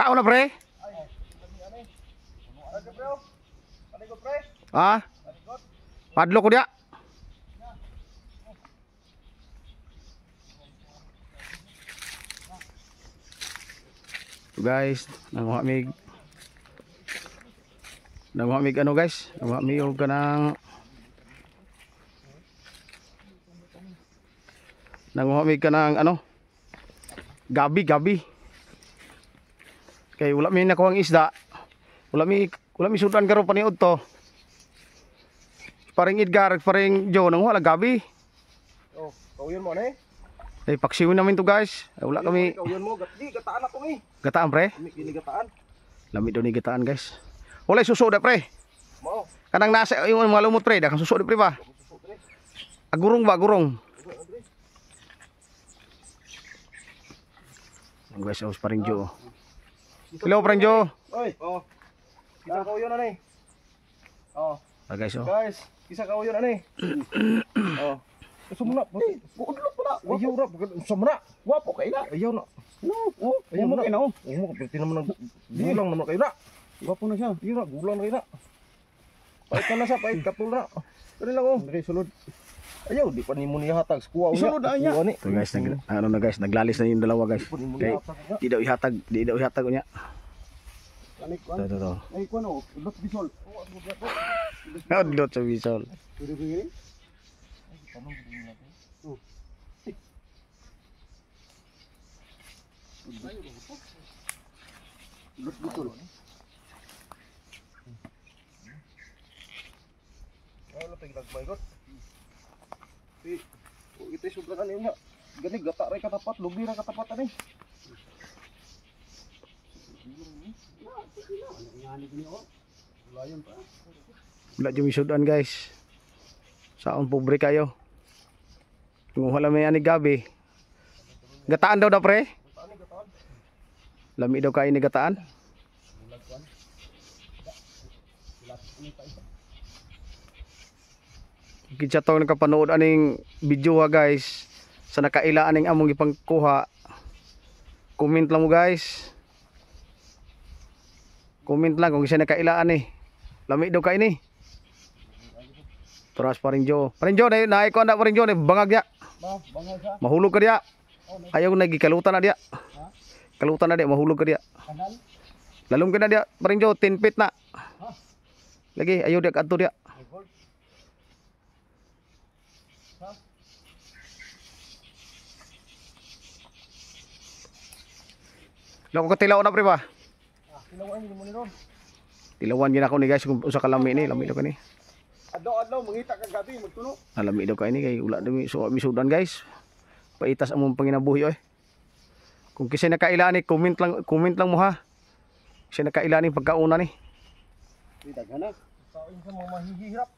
tao na pre? Ha? Padlo ko dia. So guys, nanguha mig ano guys, nanguha mig og kanang ano, gabi. Kay wala mi nakuhang isda. Wala mi sudan garo paniud to. Paring Edgar, paring Joe nanguha lang gabi. Oh, kauyon mo na Ay paksiwin namin to guys. Ay, wala kami. Kauyon mo, gataan ako Gataan pre? Kini gataan. Lami daw ni gataan guys. Wala suso da pre. Mao. Kanang nasa yung mga lumot pre, dakang suso da pre ba? Agurong ba, agurong. Ang guys, os paring Joe. Hello paring Joe. Oy, oh. Kisa kauyon na ni. Oh. Guys, oh. Guys, kisa kauyon na ni. Oh. Sumuna, budlo pala. Ayaw ra, sumuna. Wapo kay na. Ayaw na. No, oh, ayaw mo kay na. Oh, mo kapiti naman ng gulang naman kay na. Wapo na siya. Ayaw na, gulang na kay na. Pait ka na sa pait kapul na. Dali lang oh. Dali sulod. Ayaw, di pa nimo niya hatag kuha unya. Sulod anya. So guys, ano na guys, naglalis na yung dalawa guys. Kay di daw ihatag unya. To. Ay ko no, udot bisol. Udot sa bisol. Ano tayong nagmaygot? Ito'y sobrang ano yun nga. Ganig, gata rin katapat, lubi rin katapat ano eh. Wala dyan misudan guys. Saan pobre kayo? Kung wala may ani gabi. Gataan daw da pre? Lami daw kain ni gataan. Kitsa to nakapanood aning video ha guys. Sa nakaila aning among ipangkuha. Comment lang mo guys. Comment lang kung isa nakailaan eh. Lami daw kain eh. Turas paring Joe. Paring Joe, naik ko na paring Joe, bangag ya. Bangag ka? Mahulog ka dia. Ayaw nagi kalutan na dia. Kalutan na dia, mahulog ka dia. Lalong ka na dia, paring Joe, 10 feet na. Lagi, ayaw dia kadto dia. Lako ko tilaw na pre ba? Tilawan mo ni ron. Tilawan gina ko ni guys kung usa ka lami ni, lami daw kani. Adlaw mangita kag gabi magtulo. Lami daw kani kay wala daw misudan guys. Paitas among panginabuhi oy. Kung kisay nakailan ni comment lang mo ha. Kisay nakailan ni pagkauna ni. Daghan na. Sa mga mahihirap.